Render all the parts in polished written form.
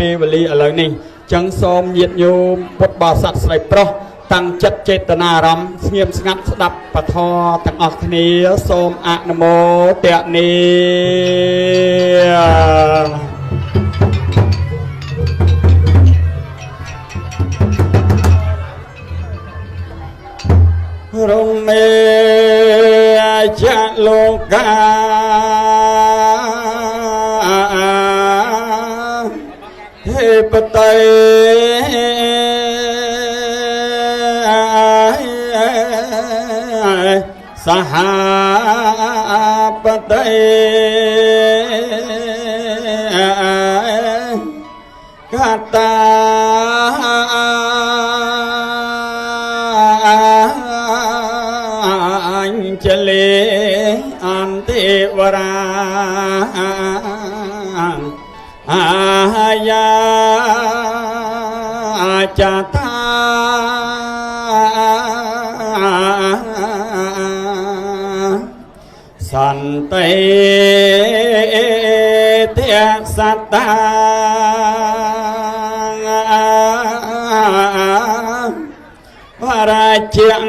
ពេលវេលាឥឡូវនេះចឹងសូមញាតិញោមពុទ្ធបរិស័ទស្រីប្រុសតាំងចិត្តចេតនាអារម្មណ៍ស្ងៀមស្ងាត់ស្ដាប់ពធទាំងអស់គ្នាសូមអនុមោទនារមេចលោកាហេបតៃសហបតៃកតាអញ្ជលេអន្តិវរាអាយាចតាសន្តិទសតាបរាជៈ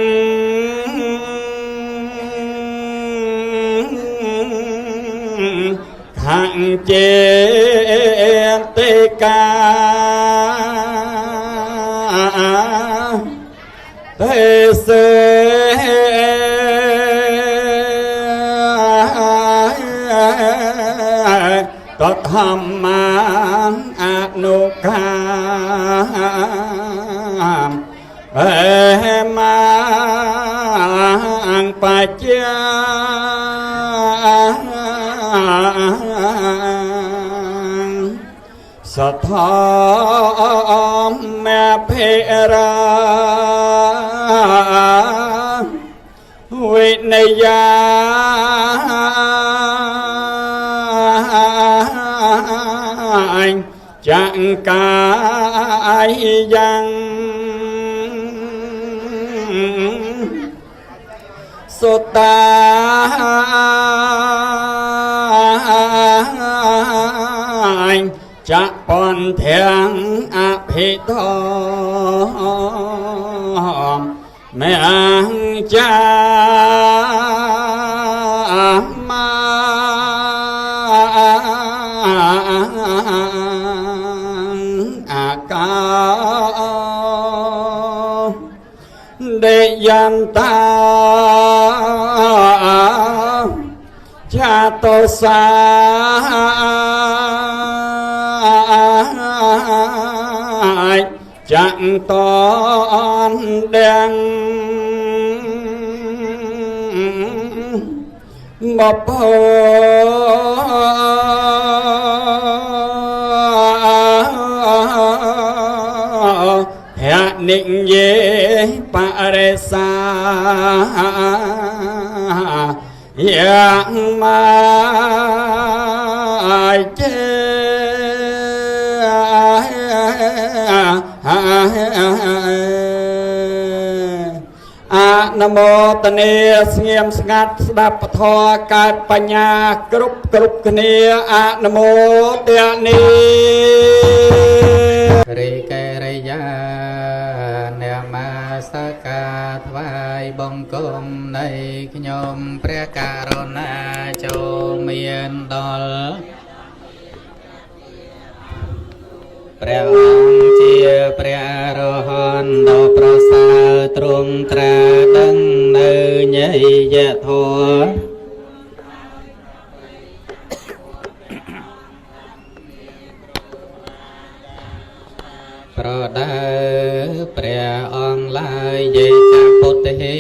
ខាងចេតិកាទេសតធម្មអនុកាអេមាបច្ចៈសទ្ធម្មភិរាវិនយាចង្កាយ៉ាងសុតាចពន្ធាំអភិធម្មមេអង្គចាមាអាកាដេយន្តាចាតោសាចន្តនដឹងបបោភនិយេបរិសាយ៉ាងមកចេអនុមោទនាស្ងៀមស្ងាត់ស្ដាប់ពធកើតបញ្ញាគ្រប់គ្នាអនុមោទនារិកេរិយានមស្ការថ្វាយបង្គំនៃខ្ញុំព្រះករុណាចូលមានដល់ព្រះអង្គជាព្រះអរហន្តដ៏ប្រសើរទ្រង់ត្រាដឹងនៅញយធម៌ប្រដើព្រះអង្គឡាយយេចពុទ្ធហេ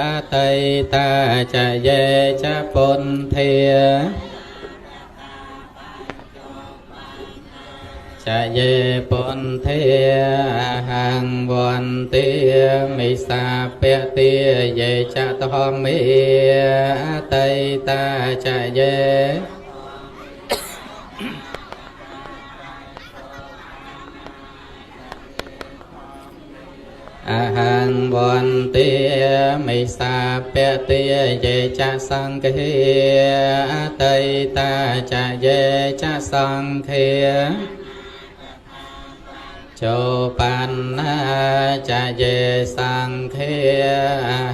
អតីតាចយេចពុន្ធាចយេពុន្ធាហង្វន្តិមិសាពតិយេចតហមេអតីតាចយេអហង្វន្តិមិសាពតិយេចសង្ឃេអតីតាចយេចសង្ឃេ โจปันนาจะเยสังเค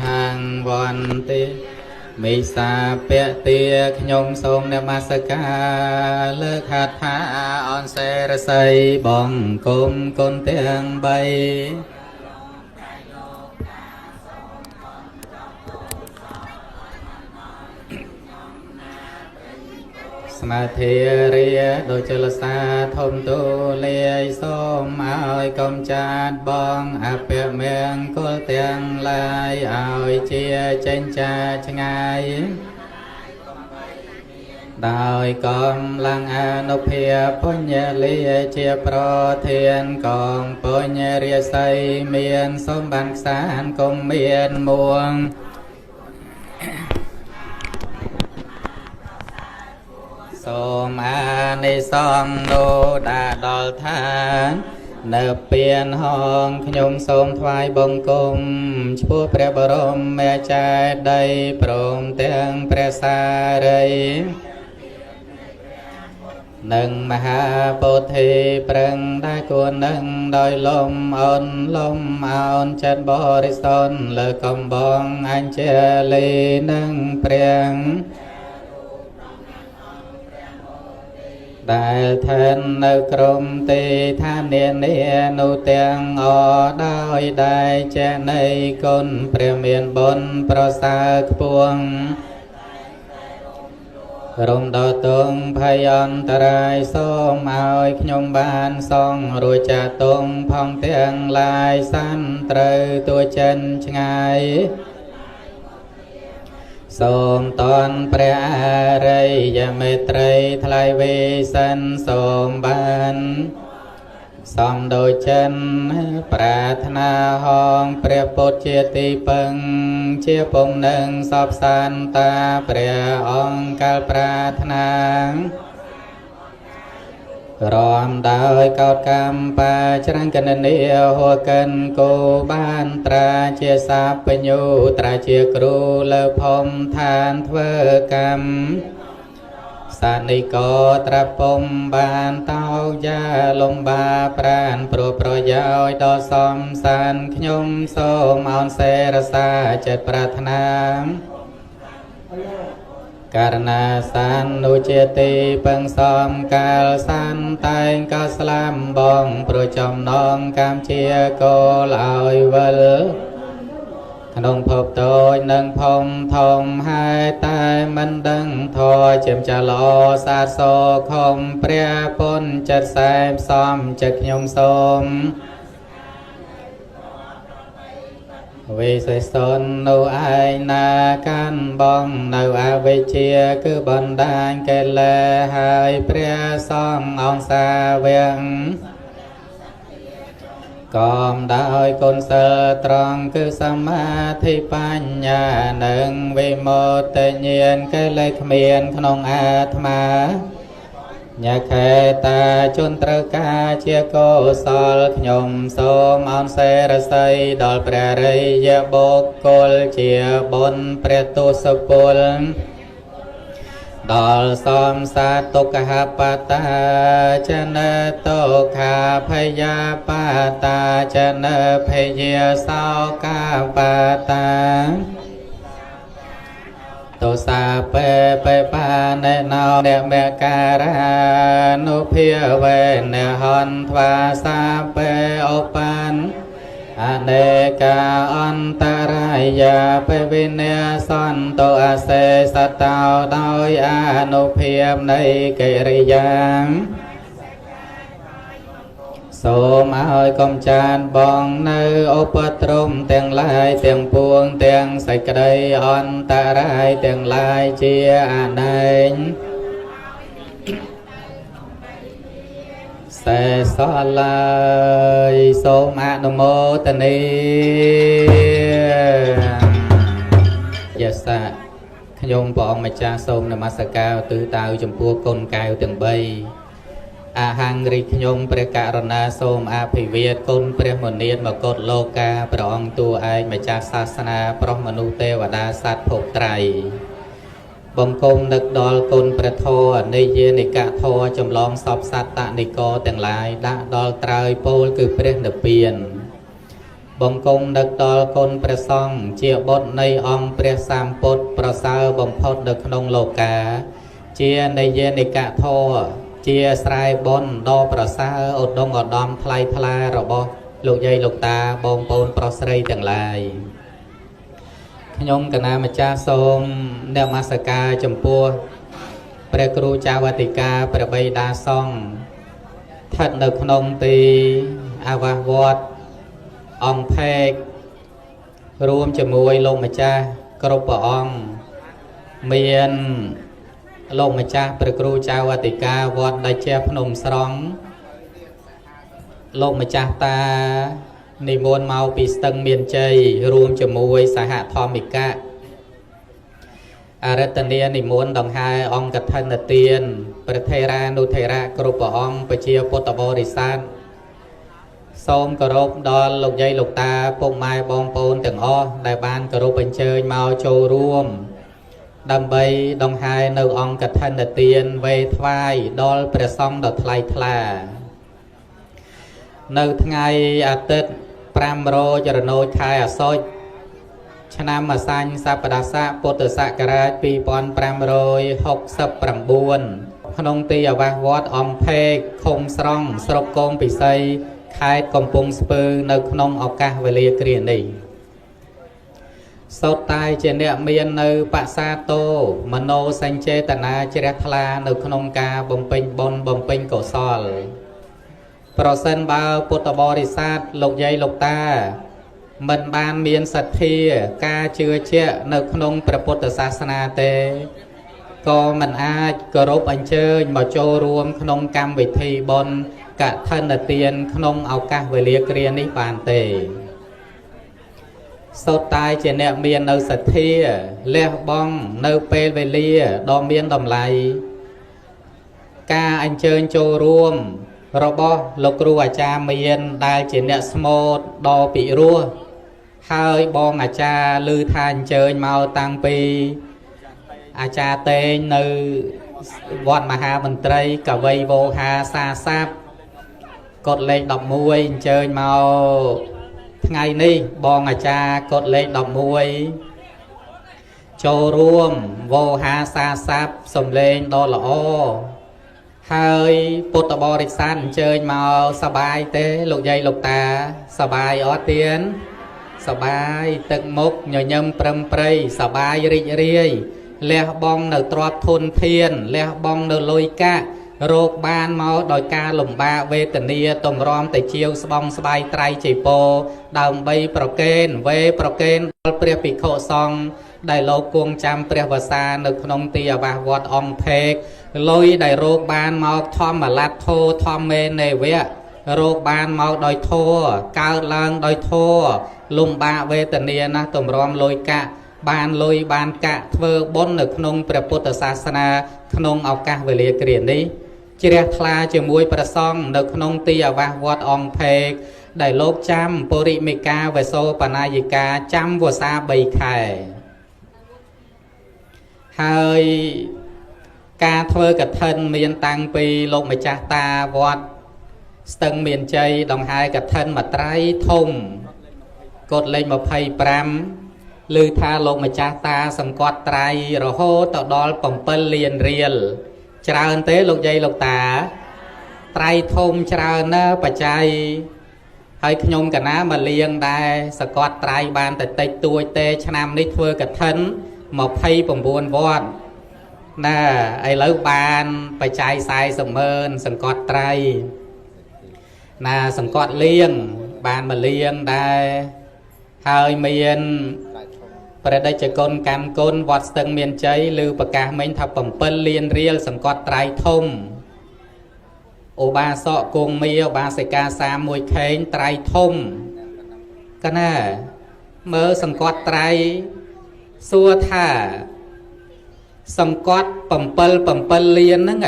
หังวันติมิสาเปเตียขยมทรงนมัสการเลิกหัตถาออนเสรไสบองกุมกุนเตียงใบสมาธิเรียโดยจลสาทมตุเลียส้มเอากมจัดบองอาเปียเมียงกุลเตียงลายเอาเจียเจนจาชงายดาวกอมลังอนุเพียปุญญเลียเจียโปรเทียนกองปุญญเรียไสเมียนสมบัติสารกมเมียนมวงสมอาในซองโนดาดอลทานเนเปียนห้องขยมสมทวายบงกลมชั่วพระบรมแม่ใจได้โปร่งเตียงพระสารีหนึ่งมหาโพธิปรังได้กวนหนึ่งโดยลมอ่อนลมอ่อนจัดบริสุทธิ์เลิกกำบองอันเจลีหนึ่งเปรียงได้แทนในกรมตีท่านเนียนเนียนุเตียงอได้ได้เจในคนเปรียเมียนบนประสาทพวงรมดอตงพยันตรายส้มเอาขยมบานซองรูจะตงพองเตียงลายสั้นเตรตัวเจนชงายส้มตอนเปรียไรยเมตรัยทลายเวสันส้มบานส้มโดยเจนปรารถนาห้องเปรียปดเจติปังเชียปงหนึ่งสอบสันตาเปรียองกาลปรารถนารอมดาวกอดกำปาจรังกันเนียหัวกันโกบ้านตราเชียสาปญูตราเชียครูเลพมทานเทวกรรมสานิโกตราปมบานเต้ายาลมบาปราณโปรโปรยอยดอสอมสันขยมโสมอนเสรสาเจ็ดปรารถนาการณาสันนุเจติเปิงซอมกาลสันไตงกาสลามบองโปรจอมน้องกามเชียโกลอยเวลขนมพบโตยนังพมทอมหายตายมันดังทอยเจียมจะลอสาโซคมเปรียปนจัดแสบซ้อมจักยมสมวิเศษสนนูไอนากันบองนูอาเวเชียคือบอนดานเกลหายเปรียซององซาเวียงกอมดาวคนเสตรองคือสมาธิปัญญาหนึ่งวิโมตเนียนเกลขเมียนขนงอาตมาญาแคตาจนตรกาเชียโกสอลขยมโสมออนเสรไสดอลเปรริยบกกลเชียบนเปรตุสปุลดอลสอมสาตุกหปตาชนะโตคาพยาปตาชนะพยาสาวกาปตาตุสาเปไปปาในนาวเนเมการานุเพียเวเนหันทวาสาเปอปันอเนกาอันตรายาเปวินเนสันโตอาเสสตาวดอยอนุเพียมในกิริยามโสมออยกมจานบองในอุปตรมเตียงลายเตียงพวงเตียงใส่กระไดอันตรายเตียงลายเจียอาเนงเสสลายโสมอนุโมทนียะสะขยมปองมาจาโสมนมัสการตื้อตาวจมพัวกลกายเตียงใบอาหังริขยมประกาศนาโสมอาภิเวทกุลเปรมเนียนมกฏโลกาพระองค์ตัวไอมาจากศาสนาพระมนุษย์เทวดาสัตว์ภพไตร บงคมนึกดอลกลประทอในเยนิกะทอจำลองสอบสัตตะนิโกแต่งหลายดะดอลตรายโปลคือเปรตเปลี่ยนบงคมนึกดอลกลประซองเจียบดในองเปรสามปดประสาวบงพดนึกนงโลกาเจียในเยนิกะทอเจียสายบนดอประสาวอดดงอดดอมทลายพลายระบอลูกใหญ่ลูกตาบงโปนประสไรแต่งหลายขยมกนามาจาสมเนวมาสกาจมปัวประครูจาวติกาประใบดาซองทัดนึกนงตีอาวาวดองเพกรวมจมวยลงมาจากรบองเมียนลงมาจาประครูจาวติกาวดได้เจ้าพนมสรองลงมาจาตานิมนต์เมาปีสตังเมียนใจรวมจมวยสหธรรมิกะอารัตเนียนิมนต์ดองไฮองกัทนเตียนประเทรานุเทระกรุปองปเชียปุตตบริษัทส้มกรบดอลลูกใหญ่ลูกตาปุ่มไม้บองปูนถึงอ้อได้บ้านกรุปเชยเมาโจรวมดำใบดองไฮนูองกัทนเตียนเวทวายดอลประซองดอทไลทลาในทั้งไงอาทิตย์ปรามโรจรโนชายอสอยชนะมาสัญสัปดาษะปุตตะกราชปีปอนปรามโรย60 ปรำบุญพนงตีอวะวอดอมเพกคมสรองสรบกงปิไซคายกำปงสปือในขนมอากาศเวลีเกรียนนี้สดตายเจเนเมียนในปัสสาโตมโนสัญเจตนาเจริญทลาในขนมกาบ่มเป็นบนบ่มเป็นกศลโปรเซนบาปุตตบริษัทลูกใหญ่ลูกตามันบานเมียนสัตทีกาเชื่อเชื่อในขนมพระพุทธศาสนาเตก็มันอาจกรบอันเชิญมาโจรวมขนมกรรมวิธีบนกะทันเตียนขนมเอากะเวลียเกรียนนิบานเตสดตายเจเนเมียนในสัตทีเลี้ยบองในเปลเวลีดอมเมียนดำไหลกาอันเชิญโจรวมรบลูกครูอาจารย์เมียนได้เจเนสโมดดอปิรัวให้บองอาจารย์ลือทานเชิญมาตั้งปีอาจารย์เตนในวัดมหาบันตรีกับวัยโวหาซาซับกดเลขดอกมวยเชิญมาไงนี่บองอาจารย์กดเลขดอกมวยโจรวมโวหาซาซับสมเลงดอละโอให้ปุตตบริษัทเชิญมาสบายเต้ลูกใหญ่ลูกตาสบายออเตียนสบายตึกมุกหน่อยยำปรำปรยสบายริเรียเลี้ยบองในตรอดทุนเทียนเลี้ยบองในลอยกะโรคบานเมาโดยการหลงบาเวตเนียตมรอมแต่เชียวสบองสบายไตรจีโปดาวใบโปรเกนเวโปรเกนเปรียปิโคซองได้โลกวงจำเปรียวษาในขนมตียวาวอดองเพกลอยได้โรคบานเมาทอมมาลัดโททอมเมเนเวโรคบานเมาโดยโทกาวลังโดยโทลุมบาเวตเนียนะตมรอมลอยกะบานลอยบานกะเทอบนในขนมพระพุทธศาสนาขนมเอากะเวลีเกรียนนี้เจริญทลาจมวยประซองในขนมตียวาวอดองเพกได้โลกจำปริมิกาเวโซปนายิกาจำวัวซาใบไข่ให้การเทอกับท่านเมียนตังปีลงมาจากตาวัดสตึงเมียนใจดองหายกับท่านมาไตรทมกดเลยมาไพ่ปรำลือทาลงมาจากตาสังกอดไตรระโหต่อดอลป่องเปิลเรียนเรียลจราอันเต้ลงใจลงตาไตรทมจราเนอปัจจัยให้ขยมกันนะมาเลี้ยงได้สกอดไตรบานแต่เตยตัวเตะชนามนิเทอกับท่านมาไพ่ป่องบวนวอดน่าไอ้เลิกบานไปใจสายเสมอสังกอดไตรน่าสังกอดเลี้ยงบานมาเลี้ยงได้ให้เมียนประเดี๋ยวจะกลการกลวัดสตึงเมียนใจลือประกาศเมนทับป่มเปิลเลียนเรียลสังกอดไตรทมโอบาสะกงเมียวบาเสกาสามมวยเข่งไตรทมก็น่าเมื่อสังกอดไตรสัวท่าสังกัดปั่มเปิลเลียนนั่นไง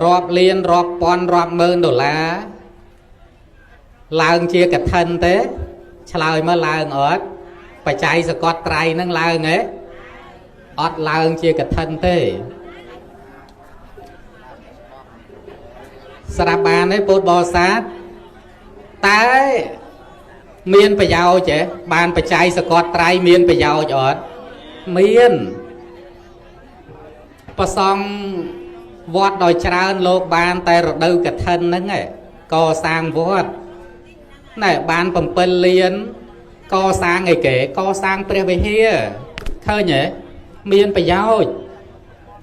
รอบเลียนรอบปอนรอบเมิน$ลางเชียกับทันเต้ชลายมาลางอดไปใจสกอตไตรนั่งลางเงี้ย อดลางเชียกระทันเต้สระบานให้ปูดบอสัตตายเมียนไปยาวเจ๊บานไปใจสกอตไตรเมียนไปยาวจอดเมียนประซองวอดโดยชราโลกบานแต่รดูกระทันนั่งไงก่อสร้างวอดไหนบานผมเป็นเลียนก่อสร้างไงเก๋ก่อสร้างเปรียบเฮียเคยเนี่ยเมียนไปยาว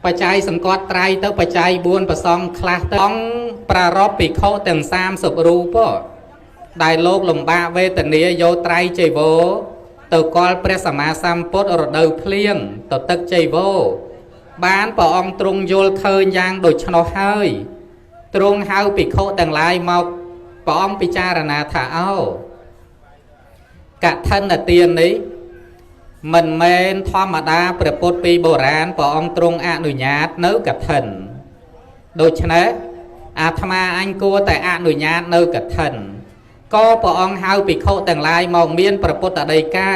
ปัจจัยสังกตไตรเต้าปัจจัยบุญประซองคลาต้องปรารบปีโคแต่งสามศพรูปะได้โลกลมบาเวตเนียโยไตรใจโวเต้ากอลเปรสมาสัมปดรดูเพลียงเต้าตึกใจโวบ้านปองตรงโยลเคยยางโดยชนเฮยตรงเฮาปีโคแต่งลายมาปองปิจารณาถาเอากะท่านเตียนนี้มันเมนธรรมดาประปดปีโบราณปองตรงอนุญาตเนื้อกับท่านโดยฉะนั้นอาตมาอันกัวแต่อนุญาตเนื้อกับท่านก็ปองเฮาปีโคแต่งลายมองเมียนประปดอดีกา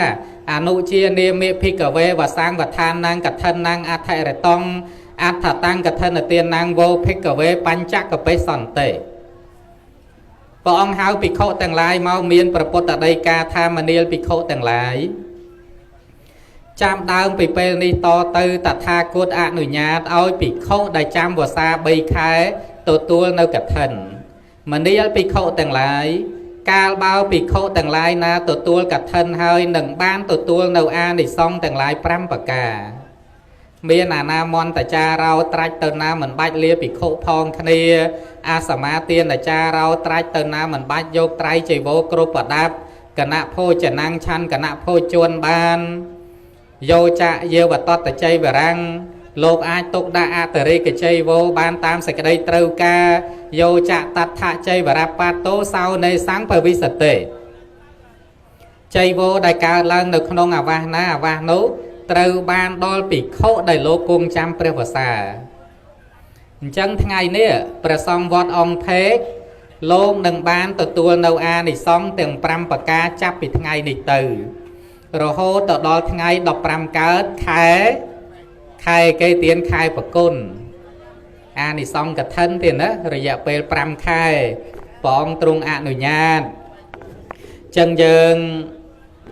อนุเชียเนเมพิกเววสร้างวัฏานนางกับท่านนางอัฐเรตองอัฐตังกับท่านเตียนนางโวพิกเวปัญจกเปสันเตปองเฮาปีโคแต่งลายมองเมียนประปดอดีกาธามเนียลปีโคแต่งลายจำดาวไปเป็นนิตอตือตัดทากุดอนุญาตเอาปีเข้าได้จำวัวซาใบคายตัวเนื้อกับท่านมันนี้ปีเข้าแต่งหลายกาลเบาปีเข้าแต่งหลายนาตัวกับท่านเฮยหนึ่งบ้านตัวเนื้ออาในซองแต่งหลายพรำปากกาเมียนานามอนแต่จาเราตรัสเติมน้ำเหมือนใบเลียปีเข้าพองคเนียอาสมาเตียนแต่จาเราตรัสเติมน้ำเหมือนใบโยกไตรใจโวกรุปดับกณะโพจะนั่งชันกณะโพจวนบานโยจะเยวตอตใจบรังโลกอาตกดาอาตริกใจโวบานตามสกได้ตรูกาโยจะตัดทะใจบรับปาโตเศร้าในสังปวิสติใจโวได้การลังในขนงอาวานาอาวานุตรูบานดอลปีโคได้โลกุงจำเปรภาษาจังทั้งไงเนี่ยประซองวอดองเพกโลกหนึ่งบานตัวเนาอาในซองเตียงปรำปากกาจับปิดทั้งไงในตื่รโหต่อดอทั้งไงดอกปรำเกิดขายเกยเตียนขายปะกุนอานิซองกับท่านเตียนนะระยะเปรปรำขายปองตรงอนุญาตจังเยิง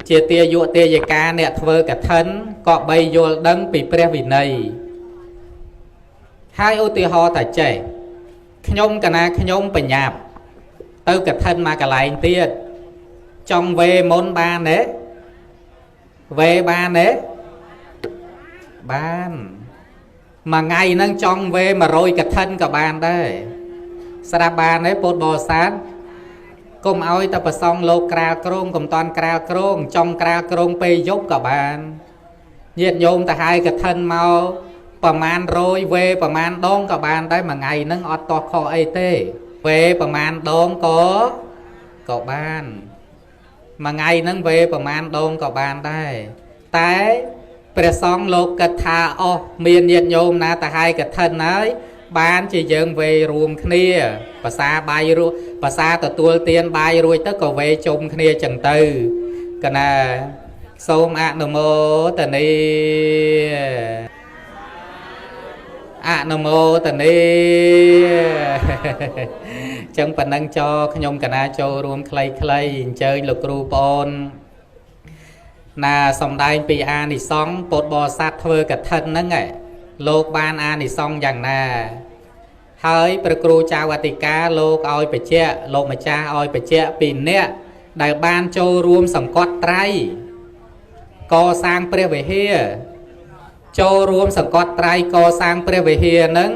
เจียเตียยุเตียกาเนี่ยเทอกับท่านเกาะใบโยลดังปีเปรวินัยให้อุติหอแต่ใจขยมกันนะขยมปัญญาเต้ากับท่านมากระไรเตี้ยจองเวมนบานเนเวบานเนบ้านมาไงนั่งจ้องเวมาโรยกับท่านกับบานได้สระบานในปดบอสันก้มเอาแต่ประซองโลกราโครงกับตอนกราโครงจ้องกราโครงไปยกกับบานเยียดโยมแต่หายกับท่านเมาประมาณโรยเวประมาณดองกับบานได้มาไงนั่งอดต่อคอไอเต้เวประมาณดองก็บ้านมาไงนั่งเวประมาณดองกับบานได้แต่ประซองโลกกถาออเมียนเย็นโยมนาตาไฮกับท่านน้อยบ้านจะยังเวรวมคเนียภาษาใบรูภาษาตัวเตียนใบรวยตั้งก็เวจมคเนียจังตือกันนะส้มอะนโมตนีอะนโมตนีจังปนังจอขยมกันนะโจรวมใครเจอลูกครูปอนนาสมได้ปีอานิซองปดบอสัตเทอกับท่านนั่งไงโลกบานอานิซองอย่างนาเฮ้ยประครูจาวติกาโลกเอาไปเจ้าโลกมาจ้าเอาไปเจ้าปีเนี่ยได้บานโจรวมสังกัดไตรก่อสร้างเปรียบเฮียโจรวมสังกัดไตรก่อสร้างเปรียบเฮียนั้น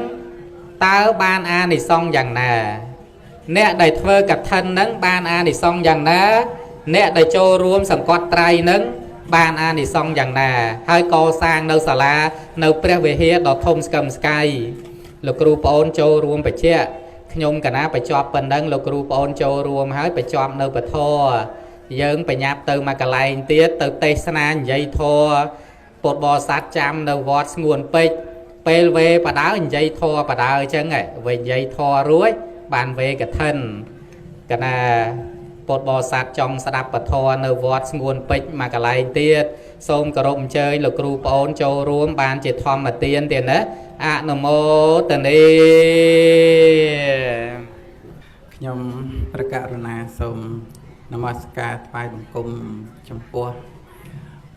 ตาบานอานิซองอย่างนาเนี่ยได้เทอกับท่านนั้นบานอานิซองอย่างนาเนี่ยได้โจรวมสังกัดไตรนั้นบ้านอานิซองอย่างนาให้ก่อสร้างในศาลาในเปรียบเฮียดอกทมสกัมสกายลูกครูปอนโจรวมไปเชี่ยขยมกันนะไปจอบปันดังลูกครูปอนโจรวมให้ไปจอบในปะทอยืงไปยับเติมมากระไรเตี้ยเติมเตสนานใหญ่ทอปดบอสัตจำในวอดงวนไปเปลเวปะดาวใหญ่ทอปะดาวจังไงเวใหญ่ทอรู้บ้านเวกับท่านกันนะ ពតបោសាទចង់ស្ដាប់ពធនៅវត្តស្ងួនពេជ្រមកកន្លែងទៀតសូមគោរពអញ្ជើញលោកគ្រូប្អូនចូលរួមបានជាធម្មទានទៀតណាអនុមោទនាខ្ញុំប្រកាសណាសូមនមស្ការថ្វាយបង្គំចំពោះ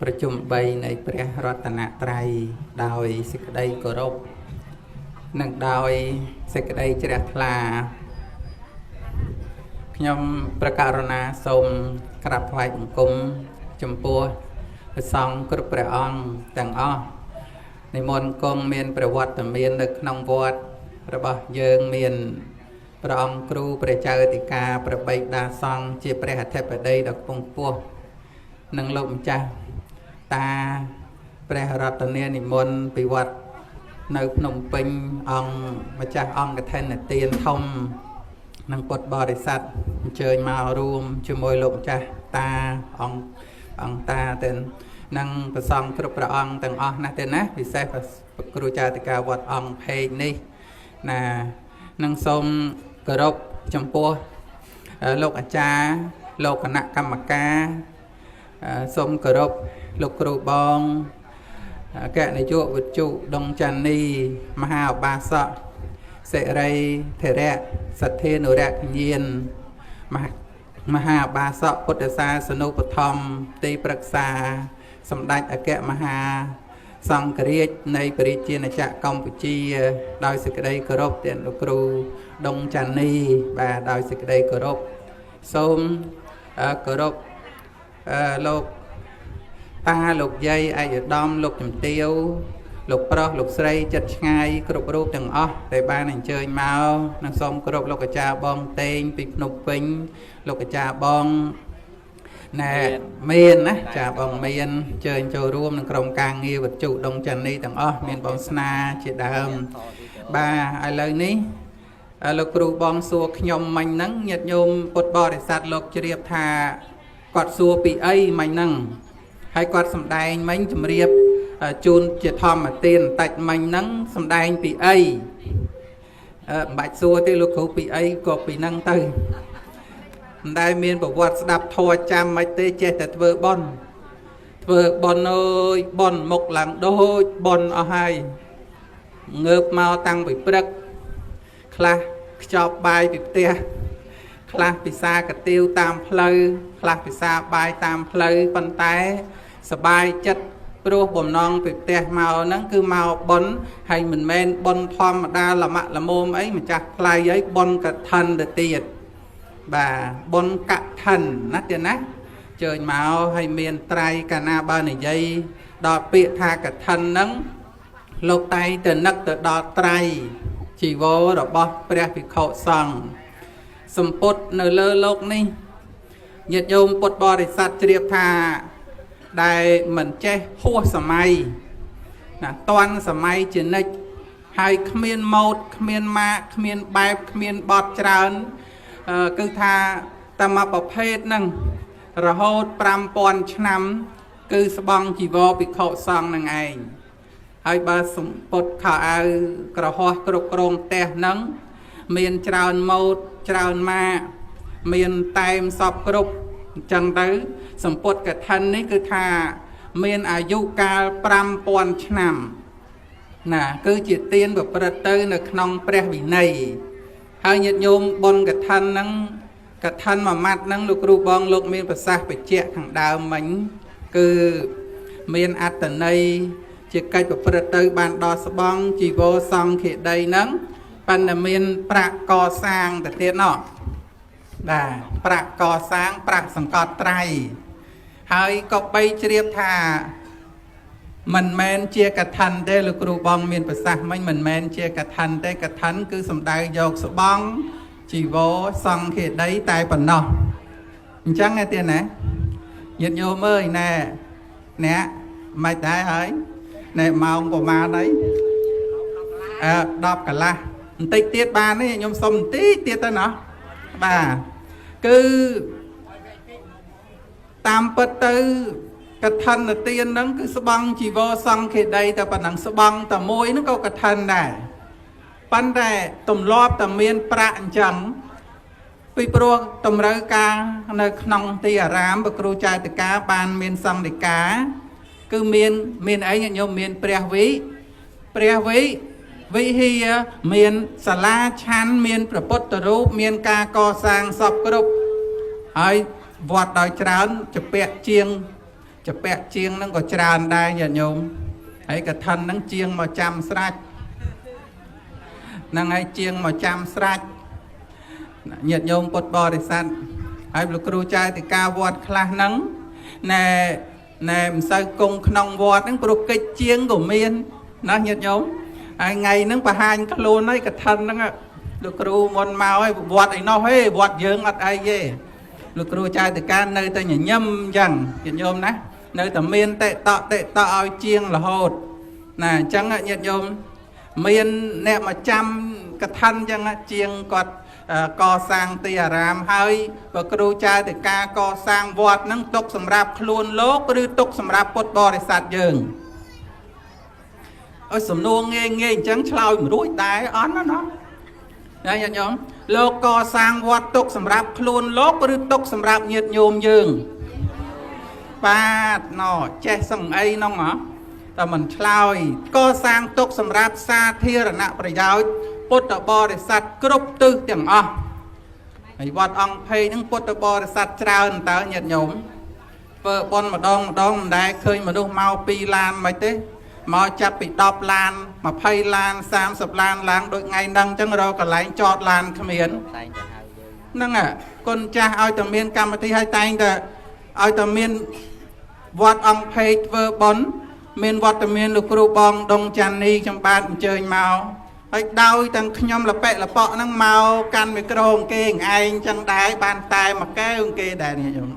ប្រជុំ3នៃព្រះរតនត្រ័យដោយសេចក្តីគោរពនិងដោយសេចក្តីជ្រះថ្លាខ្ញុំប្រកាសណាសូមក្រាបថ្វាយបង្គំចំពោះព្រះសង្ឃគ្រប់ព្រះអង្គទាំងអស់និមន្តគង់មានប្រវត្តិមាននៅក្នុងវត្តរបស់យើងមានព្រះអង្គគ្រូព្រះចៅអធិការព្រះបិតាសង្ឃជាព្រះអធិបតីដ៏ខ្ពង់ខ្ពស់និងលោកម្ចាស់តាព្រះរតនានិមន្តពីវត្តនៅភ្នំពេញអង្គម្ចាស់អង្គកឋិនទានធំនិងពុទ្ធបរិស័ទអញ្ជើញមករួមជាមួយលោកម្ចាស់តាអង្គតាទៅនិងព្រះសង្ឃគ្រប់ព្រះអង្គទាំងអស់ណាស់ទៅណាពិសេសព្រះគ្រូចៅអធិការវត្តអង្គភេកនេះណានឹងសូមគោរពចំពោះលោកអាចារ្យលោកគណៈកម្មការសូមគោរពលោកគ្រូបងអគ្គនាយកវិទ្យុដុងចាន់នីមហាឧបាសកសិរីធរៈសទ្ធានុរៈញាណមហាឧបាសកពុទ្ធសាសនូបត្ថម្ភទីប្រឹក្សាសម្ដេចអគ្គមហាសង្ឃរាជនៃព្រះរាជាណាចក្រកម្ពុជាដោយសេចក្តីគោរពទាំងលោកគ្រូដុងចាន់នីបាទដោយសេចក្តីគោរពសូមគោរពលោកតាលោកយាយឯកឧត្តមលោកជំទាវលោកប្រុសលោកស្រីចិត្តឆ្ងាយគ្រប់រូបទាំងអស់ដែលបានអញ្ជើញមកនិងសូមគោរពលោកអាចារ្យបងតេងពីភ្នំពេញលោកអាចារ្យបងណែមានណាចាបងមានអញ្ជើញចូលរួមនឹងក្រុមការងារវិទ្យុដុងចាន់នីទាំងអស់មានបងស្នាជាដើមបាទឥឡូវនេះលោកគ្រូបងសួរខ្ញុំមិញហ្នឹងញាតិញោមពុទ្ធបរិស័ទលោកជ្រាបថាគាត់សួរពីអីមិញហ្នឹងហើយគាត់សំដែងមិញជំរាបជូនជាធម្មទានបន្តិចមិញហ្នឹងសំដែងពីអីមិនបាច់សួរទេលោកគ្រូពីអីក៏ពីហ្នឹងទៅមិនដែលមានប្រវត្តិស្ដាប់ធម៌ចាំមិនទេចេះតែធ្វើបន់អើយបន់មុខឡើងដូចបន់អស់ហើយងើបមកតាំងពីព្រឹកខ្លះខ្ចប់បាយពីផ្ទះខ្លះពិសាកាទៀវតាមផ្លូវខ្លះពិសាបាយតាមផ្លូវប៉ុន្តែសបាយចិត្តព្រោះបំណងពីផ្ទះមកហ្នឹងគឺមកបន់ហើយមិនមែនបន់ធម្មតាល្មាក់ល្មមអីម្ចាស់ថ្លៃអីបន់កឋិនទៅទៀតបាទបន់កឋិនណាទៀតណាជើញមកហើយមានត្រៃកាលណាបើនិយាយដល់ពាក្យថាកឋិនហ្នឹងលោកតែងទៅនឹកទៅដល់ត្រៃជីវររបស់ព្រះភិក្ខុសង្ឃសម្ពុតនៅលើលោកនេះញាតិញោមពុទ្ធបរិស័ទជ្រាបថាដែលមិនចេះហួសសម័យណាតាន់សម័យជានិច្ចហើយគ្មានម៉ូដគ្មានម៉ាកគ្មានបែបគ្មានបទច្រើនគឺថាតាមប្រភេទហ្នឹងរហូត 5000 ឆ្នាំគឺស្បង់ជីវរភិក្ខុសង្ឃនឹងឯងហើយបើសម្ពុតខោអាវក្រហោះគ្រប់គ្រងផ្ទះហ្នឹងមានច្រើនម៉ូដច្រើនម៉ាកមានតែមសពគ្រប់អញ្ចឹងទៅសម្ពុតកឋិននេះគឺថាមានអាយុកាល 5000 ឆ្នាំណាគឺជាទានប្រព្រឹត្តទៅនៅក្នុងព្រះវិន័យហើយញាតិញោមបុណ្យកឋិនហ្នឹងកឋិនមួយម៉ាត់ហ្នឹងលោកគ្រូបងលោកមានប្រសាសន៍បញ្ជាក់ខាងដើមមិញគឺមានអត្តន័យជាកិច្ចប្រព្រឹត្តទៅបានដល់ស្បង់ជីវរសង្ឃេដីហ្នឹងប៉ុន្តែមានប្រាក់កសាងទៅទៀតណោះបាទប្រាក់កសាងប្រាក់សង្កត់ត្រៃហើយក៏បីជ្រាបថាមិនមែនជាកឋិនទេលោកគ្រូបងមានប្រសាសន៍មិញមិនមែនជាកឋិនទេកឋិនគឺសំដៅយកស្បង់ជីវរសង្ឃេដីតែប៉ុណ្ណោះអញ្ចឹងឯទៀតណាញាតិញោមអើយណែអ្នកមិនដែរហើយណែម៉ោងប្រមាណអី10កន្លះបន្តិចទៀតបានទេខ្ញុំសុំបន្តិចទៀតទៅណោះបាទគឺតាមពិតទៅកឋិនទានហ្នឹងគឺស្បង់ជីវរសង្ឃេដីតែប៉ុណ្ណឹងស្បង់តែមួយហ្នឹងក៏កឋិនដែរប៉ុន្តែទម្លាប់តែមានប្រាក់អញ្ចឹង ពីព្រោះតម្រូវការនៅក្នុងទីអារាមព្រះគ្រូចៅតិកាបានមានសង្ឃដីកាគឺមានអីញាតិញោមមានព្រះវិហារមានសាលាឆាន់មានព្រះពុទ្ធរូបមានការកសាងសពគ្រប់ហើយវត្តដោយច្រើនចពាក់ជាងហ្នឹងក៏ច្រើនដែរញាតិញោមហើយកឋិនហ្នឹងជាងមកចាំស្រាច់ហ្នឹងហើយជាងមកចាំស្រាច់ញាតិញោមពុទ្ធបរិស័ទហើយលោកគ្រូចៅតិកាវត្តខ្លះហ្នឹងណែមិនសូវគង់ក្នុងវត្តហ្នឹងព្រោះកិច្ចជាងក៏មានណាញាតិញោមហើយថ្ងៃហ្នឹងបង្ហាញខ្លួនហើយកឋិនហ្នឹងលោកគ្រូមុនមកហើយវត្តឯណោះហេវត្តយើងអត់អីទេលោកគ្រូចៅតិកានៅតែញញឹមអញ្ចឹងញាតិញោមណានៅតែមានតិតឲ្យជាងរហូតណាអញ្ចឹងញាតិញោមមានអ្នកមកចាំកឋិនអញ្ចឹងជាងគាត់កសាងទីអារាមហើយព្រះគ្រូចៅតិកាកសាងវត្តហ្នឹងទុកសម្រាប់ខ្លួនលោកឬទុកសម្រាប់ពុទ្ធបរិស័ទយើងអើសំណួរងាយអញ្ចឹងឆ្លើយមិនរួចដែរអត់ណាញាតិញោមលោកកសាងវត្តទុកសម្រាប់ខ្លួនលោកឬទុកសម្រាប់ញាតិញោមយើងបាទណោចេះសឹងអីហ្នឹងហ៎តែមិនឆ្លើយកសាងទុកសម្រាប់សាធារណប្រយោជន៍ពុទ្ធបរិស័ទគ្រប់ទិសទាំងអស់ហើយវត្តអង្គភេកហ្នឹងពុទ្ធបរិស័ទច្រើនតើញាតិញោមធ្វើបុណ្យម្ដងមិនដែលឃើញមនុស្សមក2ឡានមិនទេមកចាប់ពី10ឡាន20ឡាន30ឡានឡើងដូចថ្ងៃហ្នឹងអញ្ចឹងរកកន្លែងចតឡានគ្មានតែងតែហៅយើងហ្នឹងគុណចាស់ឲ្យតែមានកម្មវិធីឲ្យតែងតែឲ្យតែមានវត្តអង្គភេកធ្វើបុណ្យមានវត្តមានលោកគ្រូបងដងចាន់នីខ្ញុំបាទអញ្ជើញមកហើយដោយទាំងខ្ញុំលប៉លប៉ក់ហ្នឹងមកកាន់មីក្រូគេឯងចឹងដែរបានតែមួយកែវគេដែរញាតិញោម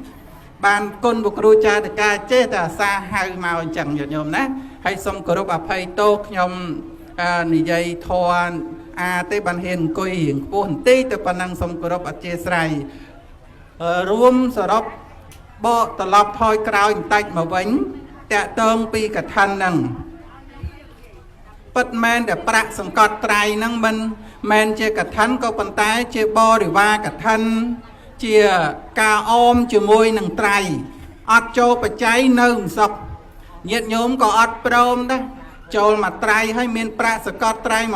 បានគុណលោកគ្រូចៅតិកាចេះតែអាសាហៅមកអញ្ចឹងញាតិញោមណាហើយសូមគោរពអភ័យទោសខ្ញុំនិយាយធម៌ទេបានហ៊ានអង្គុយរៀងខ្ពស់បន្តិចទៅប៉ុណ្ណឹងសូមគោរពអធិស្ឋានរួមសរុបបកត្រឡប់ថយក្រោយបន្តិចមកវិញតាក់ទងពីកឋិនហ្នឹងពិតមែនតែប្រាក់សង្កត់ត្រៃហ្នឹងមិនមែនជាកឋិនក៏ប៉ុន្តែជាបរិវារកឋិនជាការអមជាមួយនឹងត្រៃអត់ចូលបច្ច័យនៅមិនសុខញាតិញោមក៏អត់ព្រមដែរចូលមកត្រៃហើយមានប្រាក់សកត់ត្រៃ10000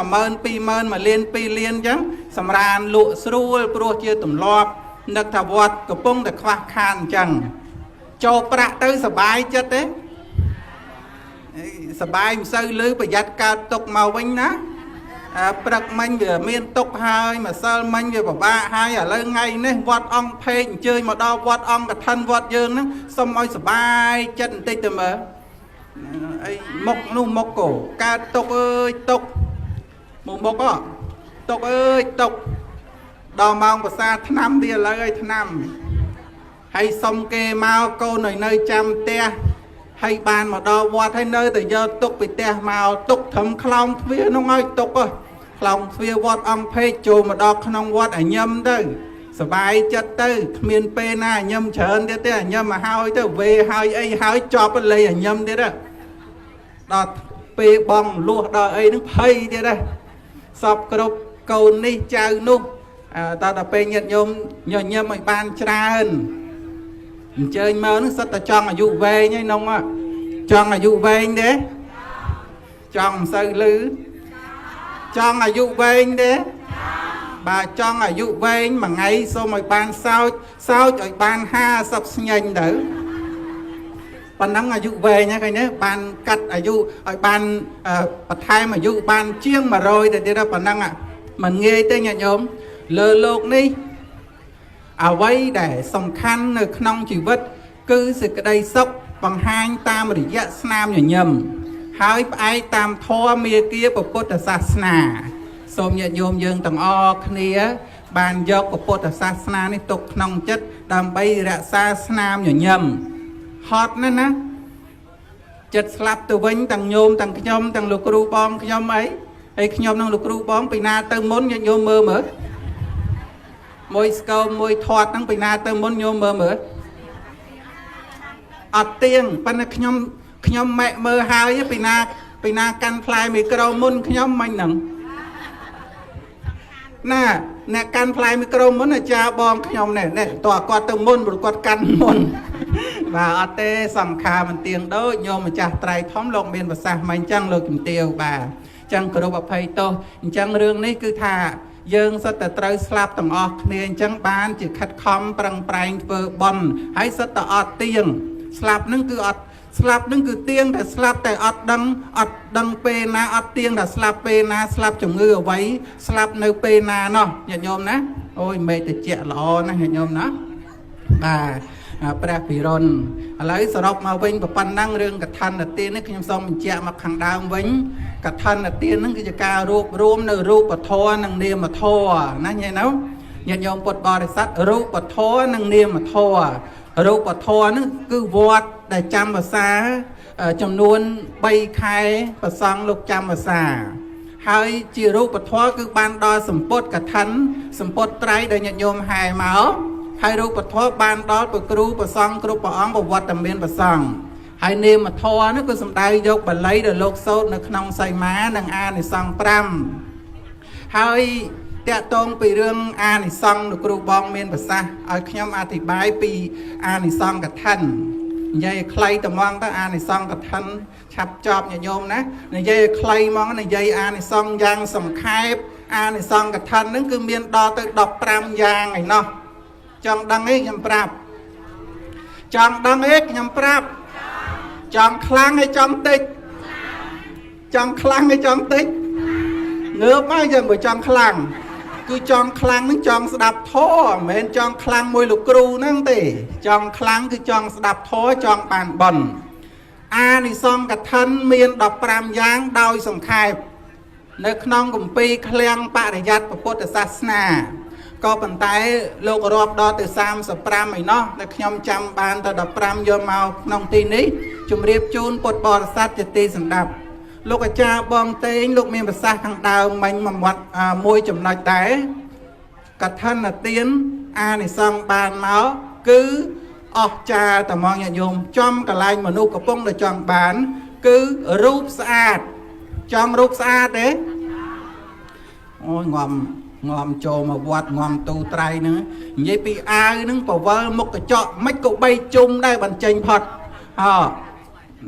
20000 1លាន2លានអញ្ចឹងសម្រានលក់ស្រួលព្រោះជាទម្លាប់នឹកថាវត្តកំពុងតែខ្វះខាតអញ្ចឹងចូលប្រាក់ទៅសบายចិត្តទេសบายមិនសូវលឺប្រយ័ត្នកើតទុកមកវិញណាព្រឹកមិញវាមានទុកហើយម្សិលមិញវាពិបាកហើយឥឡូវថ្ងៃនេះវត្តអង្គភេកអញ្ជើញមកដល់វត្តអង្គកឋិនវត្តយើងហ្នឹងសុំឲ្យសบายចិត្តបន្តិចទៅមើលអីមុខនោះមុខក៏កើតទុកអើយទុកមុខទុកអើយទុកដល់ម៉ោងភាសាឆ្នាំទីឥឡូវឲ្យឆ្នាំហើយសុំគេមកកូនឲ្យនៅចាំផ្ទះហើយបានមកដល់វត្តហើយនៅតែយកទុកពីផ្ទះមកទុកត្រឹមខ្លោងទ្វារនោះឲ្យទុកខ្លោងទ្វារវត្តអង្គភេកចូលមកដល់ក្នុងវត្តឲ្យញឹមទៅសบายចិត្តទៅគ្មានពេលណាញឹមច្រើនទៀតទេញឹមមកហើយទៅវេហើយអីហើយចប់លេងញឹមទៀតដល់ពេលបងលួសដល់អីហ្នឹងភ័យទៀតសពគ្រប់កូននេះចៅនោះតើដល់ពេលញាតិញោមញញឹមឲ្យបានច្រើនអញ្ជើញមកនឹងសិតតែចង់អាយុវែងហើយនងចង់អាយុវែងទេចង់មិនសូវលឺចង់អាយុវែងទេបើចង់អាយុវែងមួយថ្ងៃសូមឲ្យបានសោចឲ្យបាន50ស្ញែងទៅប៉ុណ្ណឹងអាយុវែងហ្នឹងឃើញទេបានកាត់អាយុឲ្យបានបន្ថែមអាយុបានជាង100ទៅទៀតប៉ុណ្ណឹងមិនងាយទេញាតិញោមលើលោកនេះអ្វីដែលសំខាន់នៅក្នុងជីវិតគឺសេចក្តីសុខបង្ហាញតាមរយៈស្នាមញញឹមហើយផ្អែកតាមធម៌មាគាពុទ្ធសាសនាសូមញាតិញោមយើងទាំងអស់គ្នាបានយកពុទ្ធសាសនានេះទុកក្នុងចិត្តដើម្បីរក្សាស្នាមញញឹមហត់ណាចិត្តស្លាប់ទៅវិញទាំងញោមទាំងខ្ញុំទាំងលោកគ្រូបងខ្ញុំអីហើយខ្ញុំនិងលោកគ្រូបងពីណាទៅមុនញាតិញោមមើលមួយស្គមមួយធាត់ហ្នឹងពីណាទៅមុនញោមមើលអត់ទៀងប៉ុន្តែខ្ញុំម៉ែមើលហើយពីណាកាន់ផ្លែមីក្រូមុនខ្ញុំមិញហ្នឹង ណាអ្នកកាន់ផ្លែមីក្រូមុនអាចារ្យបងខ្ញុំនេះតើគាត់ទៅមុនព្រោះគាត់កាន់មុនបាទអត់ទេសង្ខារមិនទៀងដូចញោមម្ចាស់ត្រៃធំលោកមានប្រសាសន៍មិនអញ្ចឹងលោកជំទាវបាទអញ្ចឹងគោរពអភ័យទោសអញ្ចឹងរឿងនេះគឺថាយើងសិតតែត្រូវស្លាប់ទាំងអស់គ្នាអញ្ចឹងបានជាខិតខំប្រឹងប្រែងធ្វើបុណ្យហើយសិតតែអត់ទៀងស្លាប់នឹងគឺអត់ស្លាប់នឹងគឺទៀងតែស្លាប់តែអត់ដឹងពេលណាអត់ទៀងតែស្លាប់ពេលណាស្លាប់ជំងឺអ្វីស្លាប់នៅពេលណាណោះញាតិញោមណាអូយមេតិចល្អណាស់ញាតិញោមណាបាទព្រះភិរុនឥឡូវសរុបមកវិញប៉ុណ្ណឹងរឿងកថានទាននេះខ្ញុំសូមបញ្ជាក់មកខាងដើមវិញកថានទានហ្នឹងគឺជាការរួបរวมនៅរូបធម៌និងនាមធម៌ណាញាតិញាតិញោមពុទ្ធបរិស័ទរូបធម៌និងនាមធម៌រូបធម៌ហ្នឹងគឺវត្តដែលចាំភាសាចំនួន3ខែប្រសង់លោកចាំភាសាហើយជារូបធម៌គឺបានដល់សម្ពុតកថាសម្ពុតត្រៃដែលញាតិញោមហែមកហើយរូបធម៌បានដល់ព្រះគ្រូព្រះសង្ឃគ្រប់ព្រះអង្គប្រវត្តិមានព្រះសង្ឃហើយនាមធម៌នោះគឺសំដៅយកបាលីដែលលោកសូត្រនៅក្នុងសីមានិងអានិសង្ឃ5ហើយតកតងពីរឿងអានិសង្ឃលោកគ្រូបងមានប្រសាសន៍ឲ្យខ្ញុំអធិប្បាយពីអានិសង្ឃកថានិយាយខ្លីត្មងទៅអានិសង្ឃកថាឆាប់ចប់ញាតិញោមណានិយាយខ្លីហ្មងនិយាយអានិសង្ឃយ៉ាងសង្ខេបអានិសង្ឃកថាហ្នឹងគឺមានដល់ទៅ15យ៉ាងឯណោះចង់ដឹងអីខ្ញុំប្រាប់ចង់ដឹងអីខ្ញុំប្រាប់ចង់ខ្លាំងhayចង់តិចចង់ខ្លាំងhayចង់តិចងើបមកយើងបើចង់ខ្លាំងគឺចង់ខ្លាំងនឹងចង់ស្ដាប់ធម៌មិនមែនចង់ខ្លាំងមួយលោកគ្រូហ្នឹងទេចង់ខ្លាំងគឺចង់ស្ដាប់ធម៌ចង់បានបុណ្យអានិសង្ឃកថាមាន15យ៉ាងដោយសង្ខេបនៅក្នុងគម្ពីរឃ្លាំងបរិយ័តពុទ្ធសាសនាក៏ប៉ុន្តែលោករាប់ដល់ទៅ35ឯណោះដែលខ្ញុំចាំបានទៅ15យកមកក្នុងទីនេះជម្រាបជូនពុទ្ធបរិស័ទជាទីសន្តាប់លោកអាចារ្យបងតេងលោកមានប្រសាសន៍ខាងដើមមិញមួយចំណុចដែរកថានទានអានិសង្ឃបានមកគឺអស្ចារ្យត្មងញាតិញោមចំកន្លែងមនុស្សកំពុងតែចង់បានគឺរូបស្អាតចង់រូបស្អាតទេអូយងំចូលមកវត្តងំទូត្រៃហ្នឹងនិយាយពីអាវហ្នឹងបវលមុខកញ្ចក់មិនក៏បីជុំដែរបញ្ចេញផុត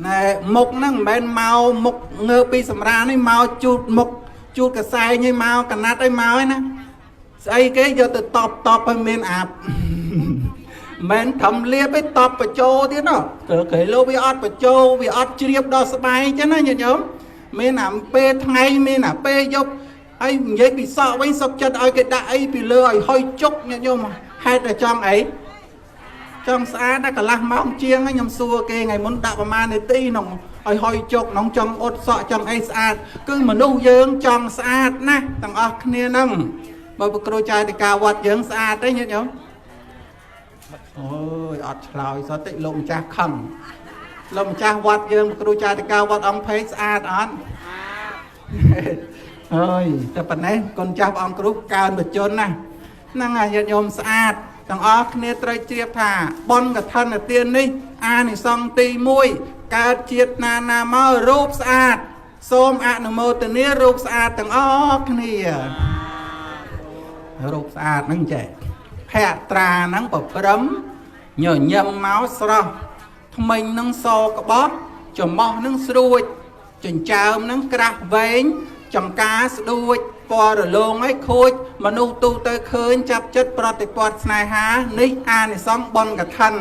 ណែមុខហ្នឹងមិនមែនមកមុខងើពីសម្រាននេះមកជូតមុខជូតកសែងឲ្យមកកណាត់ឲ្យមកឯណាស្អីគេយកទៅតបឲ្យមានអាប់មិនធំលៀបឯតបបញ្ចោទៀតណោះគេលោកវាអត់បញ្ចោវាអត់ជ្រាបដល់ស្បែកចឹងណាញាតិញោមមានអាពេលថ្ងៃមានអាពេលយប់ហើយនិយាយពីសក់វិញសុខចិត្តឲ្យគេដាក់អីពីលើឲ្យហុយជុកញាតិញោមហេតុតែចង់អីចង់ស្អាតតែកន្លះម៉ោងជាងខ្ញុំសួរគេថ្ងៃមុនដាក់ប្រហែលនាទីក្នុងឲ្យហុយជុកក្នុងចង់អ៊ុតសក់ចង់អីស្អាតគឺមនុស្សយើងចង់ស្អាតណាស់ទាំងអស់គ្នាហ្នឹងបើប្រគ្រូចាយតកាវត្តយើងស្អាតទេញាតិញោមអូយអត់ឆ្លើយសោះតិចលោកម្ចាស់ខឹងលោកម្ចាស់វត្តយើងប្រគ្រូចាយតកាវត្តអង្គភេកស្អាតអត់អើយតែប៉ុណ្ណេះកូនចាស់អង្គគ្រូកើនបជនណាហ្នឹងហើយញាតិញោមស្អាតទាំងអស់គ្នាត្រូវជ្រាបថាបុណ្យកឋិនទាននេះអានិសង្ឃទី1កើតជាតិណាមករូបស្អាតសូមអនុមោទនារូបស្អាតទាំងអស់គ្នារូបស្អាតហ្នឹងចេះភក្ត្រាហ្នឹងប្រព្រឹមញញឹមមកស្រស់ថ្មិញហ្នឹងសក្បោះច្រមុះហ្នឹងស្រួចចិញ្ចើមហ្នឹងក្រាស់វែងចំការស្ដួចពណ៌រលោងឲ្យខូចមនុស្សទូទៅឃើញចាប់ចិត្តប្រតិបត្តិស្នេហានេះអានិសង្ឃបុណ្យកឋិន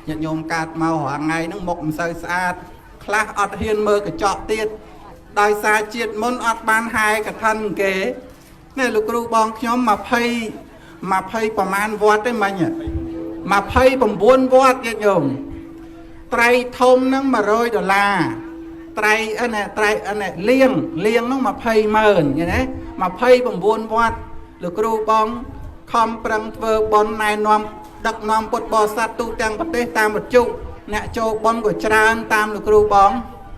ញាតិញោមកើតមករាល់ថ្ងៃហ្នឹងមុខមិនសូវស្អាតខ្លះអត់ហ៊ានមើលកញ្ចក់ទៀតដោយសារជាតិមុនអត់បានហែកឋិនគេនេះលោកគ្រូបងខ្ញុំ20ប្រមាណវត្តទេមិញ29វត្តញាតិញោមត្រៃធំហ្នឹង$100ត្រៃលៀងហ្នឹង200000ឃើញទេ29វត្តលោកគ្រូបងខំប្រឹងធ្វើបុណ្យណែនាំដឹកនាំពុទ្ធបរិស័ទទូទាំងប្រទេសតាមវត្ថុអ្នកចូលបុណ្យក៏ច្រើនតាមលោកគ្រូបង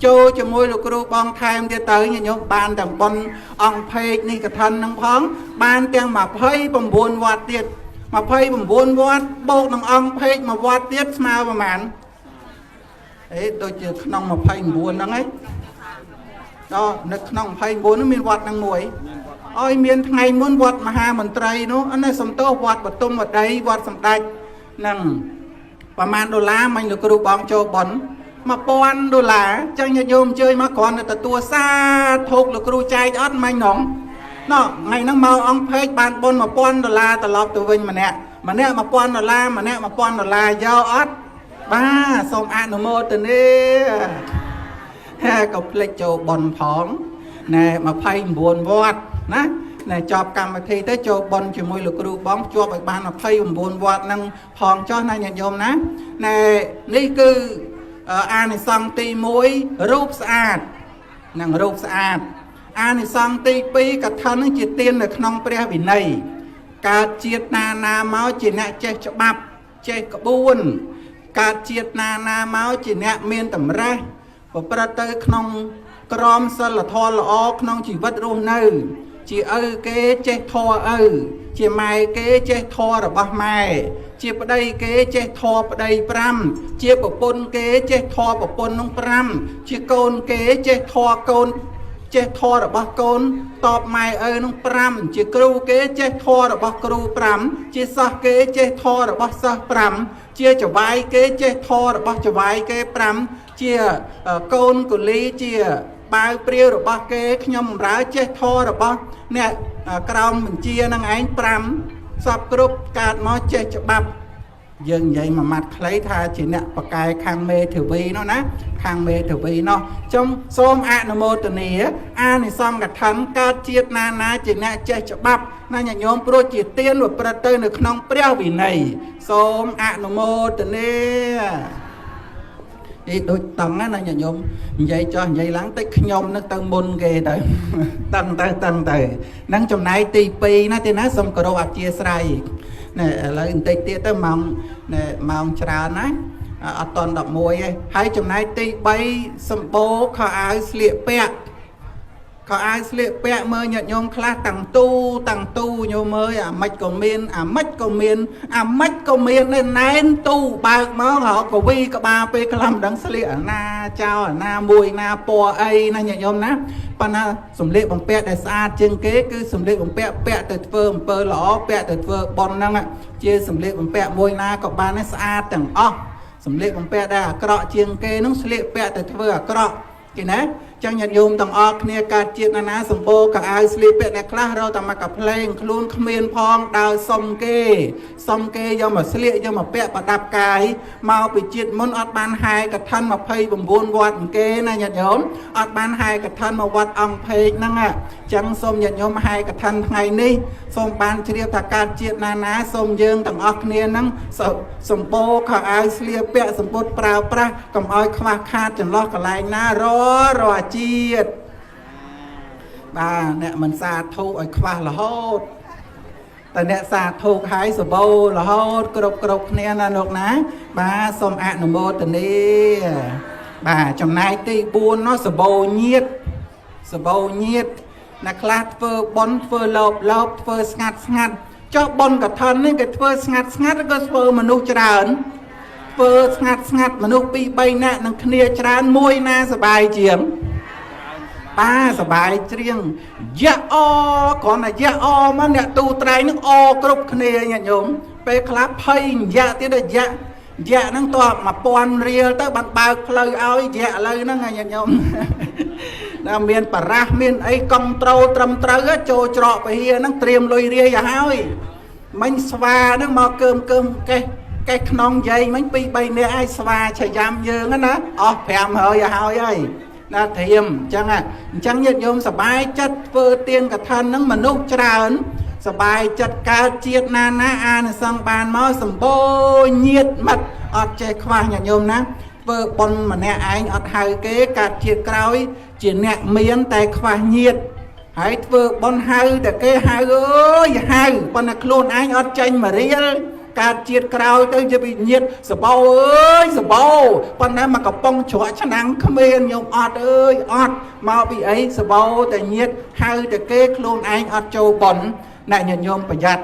ចូលជាមួយលោកគ្រូបងថែមទៀតទៅញាតិញោមបានទាំងបុណ្យអង្គភេកនេះកឋិននឹងផងបានទាំង29វត្តទៀត29វត្តបូកនឹងអង្គភេកមួយវត្តទៀតស្មើប្រមាណដូចជាក្នុង29ហ្នឹងឯងដល់នៅក្នុង29នោះមានវត្តនឹងមួយ អើយមានថ្ងៃមុនវត្តមហាមន្ត្រីនោះអានេះសំទោសវត្តបទុមវតីវត្តសម្ដេចនឹងប្រមាណដុល្លារមិញលោកគ្រូបងចូលប៉ុន$1000ចឹងញាតិញោមអញ្ជើញមកគ្រាន់តែទទួលសាធុកលោកគ្រូចែកអត់មិញហ្នឹងណោះថ្ងៃហ្នឹងមកអង្គពេកបានបុណ្យ$1000ត្រឡប់ទៅវិញម្នាក់$1000ម្នាក់$1000យកអត់បាទសូមអនុមោទនាក៏ភ្លេចចូលបុណ្យផងណែ29វត្តណាណែចប់កម្មវិធីទៅចូលបុណ្យជាមួយលោកគ្រូបងជាប់ឲ្យបាន29វត្តហ្នឹងផងចុះណាញាតិញោមណាណែនេះគឺអានិសង្សទី1រូបស្អាតនឹងរូបស្អាតអានិសង្សទី2កថានឹងជាទាននៅក្នុងព្រះវិន័យកើតជាតិណាមកជាអ្នកចេះច្បាប់ចេះក្បួនកើតជាតិណាមកជាអ្នកមានតម្រេះប្រព្រឹត្តទៅក្នុងក្រមសីលធម៌ល្អក្នុងជីវិតរស់នៅជាឪគេចេះធម៌ឪជាម៉ែគេចេះធម៌របស់ម៉ែជាប្តីគេចេះធម៌ប្តី5ជាប្រពន្ធគេចេះធម៌ប្រពន្ធនោះ5ជាកូនគេចេះធម៌កូនចេះធម៌របស់កូនតបម៉ែឪនោះ5ជាគ្រូគេចេះធម៌របស់គ្រូ5ជាសិស្សគេចេះធម៌របស់សិស្ស5ជាចវាយគេចេះធម៌របស់ចវាយគេ5ជាកូនកូលីជាបាវព្រាវរបស់គេខ្ញុំបម្រើចេះធម៌របស់អ្នកក្រោមបញ្ជានឹងឯង5សពគ្រប់កើតមកចេះច្បាប់យើងនិយាយមួយម៉ាត់ខ្លីថាជាអ្នកបកាយខាងមេធាវីនោះណាខាងមេធាវីនោះចំសូមអនុមោទនាអានិសង្ឃកថាកើតជាតិណាជាអ្នកចេះច្បាប់ណាញាតិញោមព្រោះជាទានប្រព្រឹត្តទៅនៅក្នុងព្រះវិន័យសូមអនុមោទនាដូចតឹងណាញាតិញោមនិយាយចោះនិយាយឡើងតិចខ្ញុំនឹងទៅមុនគេទៅតឹងទៅហ្នឹងចំណែកទី2ណាទេណាសូមគោរពអធិស្ឋានណែឥឡូវបន្តិចទៀតទៅម៉ោងច្រើនណាអត់តន់11ឯងហើយចំណែកទី3សម្បូរខោអាវស្លៀកពាក់មើលញាតិញោមខ្លះតាំងទូញោមមើលអាម៉េចក៏មានណែនទូបើកមកហៅកវីក្បាលពេលខ្លះមិនដឹងស្លៀកអាណាចោលអាណាមួយណាពណ៌អីណាញាតិញោមណាប៉ុន្តែសម្លៀកបំពាក់ដែលស្អាតជាងគេគឺសម្លៀកបំពាក់ទៅធ្វើអំពើល្អពាក់ទៅធ្វើបុណ្យហ្នឹងជាសម្លៀកបំពាក់មួយណាក៏បានស្អាតទាំងអស់សម្លៀកបំពាក់ដែលអាក្រក់ជាងគេហ្នឹងស្លៀកពាក់ទៅធ្វើអាក្រក់គេណាចឹងញាតិញោមទាំងអស់គ្នាកើតជាតិណាសម្បូរកៅអៅស្លៀកពាក់អ្នកខ្លះរកតែមកកាភ្លេងខ្លួនគ្មានផងដើរសុំគេយកមកស្លៀកយកមកពាក់ប្រដាប់កាយមកពីជាតិមុនអត់បានហែកថា29វត្តគេណាញាតិញោមអត់បានហែកថាមកវត្តអង្គពេកហ្នឹងចឹងសូមញាតិញោមហែកថាថ្ងៃនេះសូមបានជ្រាបថាកើតជាតិណាសូមយើងទាំងអស់គ្នាហ្នឹងសម្បូរកៅអៅស្លៀកពាក់សម្ពុតប្រើប្រាស់កុំឲ្យខ្វះខាតចន្លោះកន្លែងណារជាតិបាទអ្នកមិនសាធុឲ្យខ្វះរហូតតែអ្នកសាធុហើយសបោរហូតគ្រប់គ្នាណាលោកណាបាទសូមអនុមោទនាបាទចំណែកទី4នោះសបោញាតអ្នកខ្លះធ្វើបុណ្យធ្វើលោបធ្វើស្ងាត់ចុះបុណ្យកឋិននេះគេធ្វើស្ងាត់ក៏ធ្វើមនុស្សច្រើនធ្វើស្ងាត់មនុស្ស2-3នាក់នឹងគ្នាច្រើនមួយណាសបាយជាងសបាយច្រៀងយ៉ាអគ្រាន់តែយ៉ាអមកអ្នកទូត្រែងនឹងអគ្រប់គ្នាញាតិញោមពេលខ្លះភ័យយ៉ាទៀតយ៉ាហ្នឹងតើ1000រៀលទៅបានបើកផ្លូវឲ្យយ៉ាឥឡូវហ្នឹងញាតិញោមដល់មានបារះមានអីកុងត្រូលត្រឹមត្រូវចូលច្រកពហិយហ្នឹងត្រៀមលុយរាយឲ្យហើយមិញស្វាហ្នឹងមកកើមកេះក្នុងយាយមិញ2-3នាក់ឲ្យស្វាឆាំយើងណាអស់500ឲ្យហើយណាត្រៀមអញ្ចឹងញាតិញោមសប្បាយចិត្តធ្វើទានកឋិនហ្នឹងមនុស្សច្រើនសប្បាយចិត្តកើតជាតិណាអានិសង្ឃបានមកសម្បូរញាតិមិត្តអត់ចេះខ្វះញាតិញោមណាធ្វើបុណ្យម្នាក់ឯងអត់ហៅគេកើតជាតិក្រោយជាអ្នកមានតែខ្វះញាតិហើយធ្វើបុណ្យហៅតែគេហៅអើយហៅប៉ុន្តែខ្លួនឯងអត់ចេញមករៀលកើតជាតិក្រោយទៅជាវិញ្ញាណសបោអើយសបោប៉ុន្តែមកកំប៉ុងច្រកឆ្នាំងគ្មានញោមអត់អើយអត់មកពីអីសបោតែញាតហៅតែគេខ្លួនឯងអត់ចូលប៉ុនអ្នកញាតិញោមប្រយ័ត្ន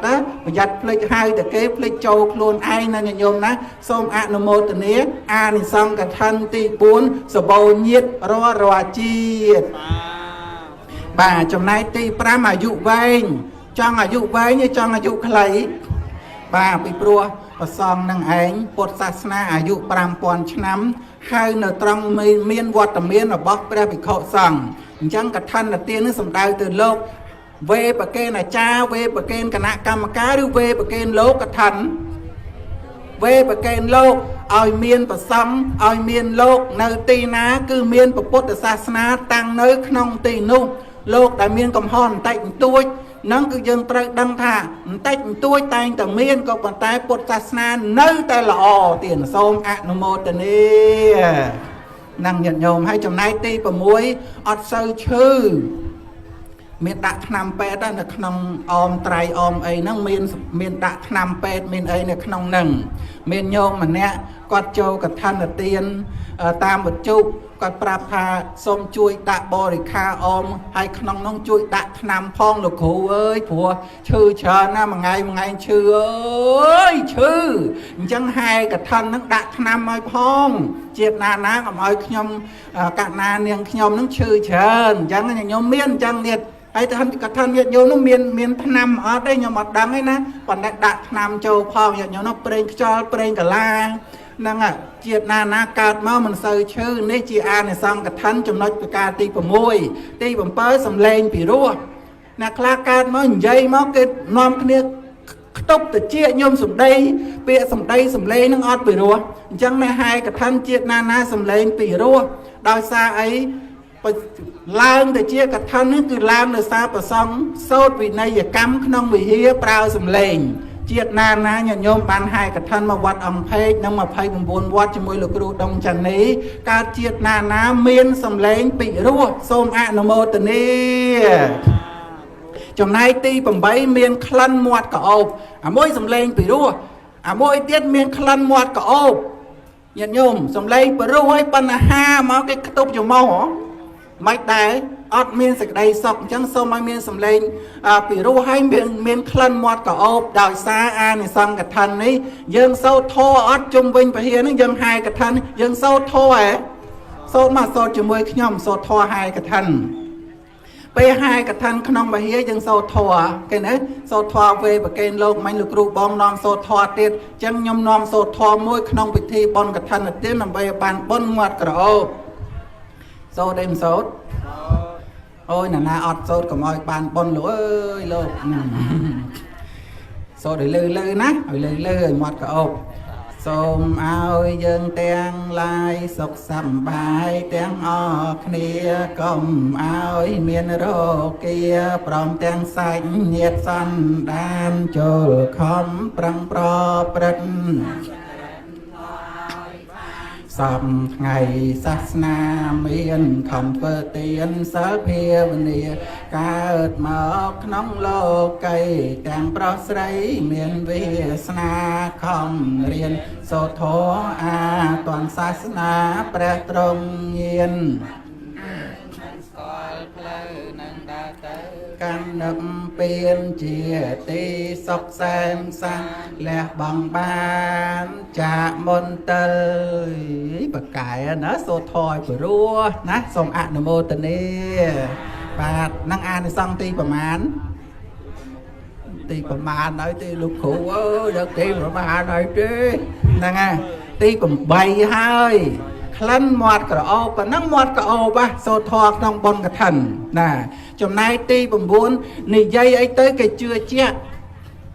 ភ្លេចហៅតែគេភ្លេចចូលខ្លួនឯងណាញាតិញោមណាសូមអនុមោទនាអានិសង្ឃកឋិនទី4សបោញាតរាល់ជាតិ bà trong này ti pra mà dụ vang trong à dụ vang như trong à dụ khẩy bà bị prua và xong năng ánh bột sát na à dụ pram pon chấm hai nửa trong miên vọt tầm miên ở bóc ra bị khổ xong chẳng cả thân là tiên nó sầm đau từ lốc về bậc kê là cha về bậc kê cả nạ cam cá đưa về bậc kê lốc cả thân về bậc kê lốc oi miên và xong oi miên lốc nơi tì ná cứ miên và bột sát na tăng nơi không tì nu lốc đại miên cầm hòn tay tôi nâng cứ dân trời đăng thả tách tôi tay tầng miên có bàn tay bột sát na nơi tay lọ tiền xôm ạ nó mô tình đi năng nhận nhồm hay trong này ti và muối ọt sâu chư miền đặt năm pet đó là không om trai om ấy nó miền đặt năm pet miền ấy là không nừng miền nhôm mà nè quạt châu cả thân là tiền tam một chút quạt prapha xôm chui đã bò để kha om hay không nông chui đã năm phong lục cụ ơi của chư chờ na mà ngày chư ơi chư chẳng hai cả thân nó đã năm ơi phong chiết na ná còn ơi nhom cả na niềng nhom nó chư chờ chẳng là nhom miên chẳng liệtไอ้ท่านกับท่านเนี่ยโยมน้องเมียนพนำอ๋อได้ยมดังไอ้นะก่อนดักนำโจพอเนี่ยโยมน้องเปล่งจอเปล่งกะลานั่งอ่ะเจียดนานากาดเมามันเซอร์ชื่อเนจีอาในซองกับท่านจำนวนประกาศตีประมวยตีผมเปิดสำเร็จปีรัวนักคลากาดมาใหญ่มาเกิดนอมเนี่ยตบแต่เจียโยมสมได้เปียสมได้สำเร็จนั่งออดปีรัวจังในไฮกับท่านเจียดนานาสำเร็จปีรัวดาวซาไอลางแต่เชี่ยกับท่านนี่คือลางในซาประซองโซดวินัยกรรมขนมวิเฮียเปล่าสำเร็จเจียดนานนะโยมปานหายกับท่านมาวัดอัมเพกนั่งมาไพ่บนวัดจมวยลูกรูดงจันนี้การเจียดนานนะเมียนสำเร็จปีรั่วส้มอะนโมตนีจำนายตีผมใบเมียนคลันมวดกะอบมวยสำเร็จปีรั่วมวยเตี้ยเมียนคลันมวดกะอบโยมสำเร็จปีรั่วให้ปัญหามาเก็กระตุบอยู่เมาหรอไม่ได้อดเมียนสักใดสอกจังส้มไม่เมียนสำเร็จปีรู้ให้เมียนคลันมอดกับอบดาวซาอาในซองกับทันนี้ยังโซ่ท่ออดจุ่มวิ่งไปเฮียนี่ยังหายกับทันยังโซ่ท่อโซ่มาโซ่จุ่มวิ่งขย่มโซ่ท่อหายกับทันไปหายกับทันขนมไปเฮียยังโซ่ท่อกันนะโซ่ท่อเวบเกนโลกไม่ลูกรูบองนอมโซ่ท่อเตี้ยจังยมนอมโซ่ท่อมวยขนมไปทีบอลกับทันเตี้ยนำไปปานบนมอดกับอบโซเดมโซดโอ้ยน่าอดโซดกับมอยปานบนหลวยโลกโซดเลยนะเลยหมดกับอบส้มเอายังเตียงลายสกสบายเตียงออกเนียก้มเอาเมียนโรเกียปลอมเตียงใส่เนียดสันดานโจลคอมปรังปรอปรันสามไงศาสนาเมียนคำเปิดเตียนสาเพียวันนี้กาดหมอกน้องโลกไก่แต่งปลอสไรเมียนวิสนาคำเรียนโสโทอาตอนศาสนาแปรตรงเย็นกันนำเปลี่ยนเจียตีสกแซมสังและบังบานจากมนเตยปากไก่นะโซทอยปรัวนะทรงอนุโมทนีบาทนั่งอ่านในซองตีประมาณnóiตีลูกขู่เด็กตีประมาณหน่อยดินั่งไงตีผมใบให้คลันหมดกระโอบนั่งหมดกระโอบะโซทอกน้องบนกระทันน่ะจำนายตีผมบุญนี่ยัยไอ้เต้ยแกเชื่อเจี๊ย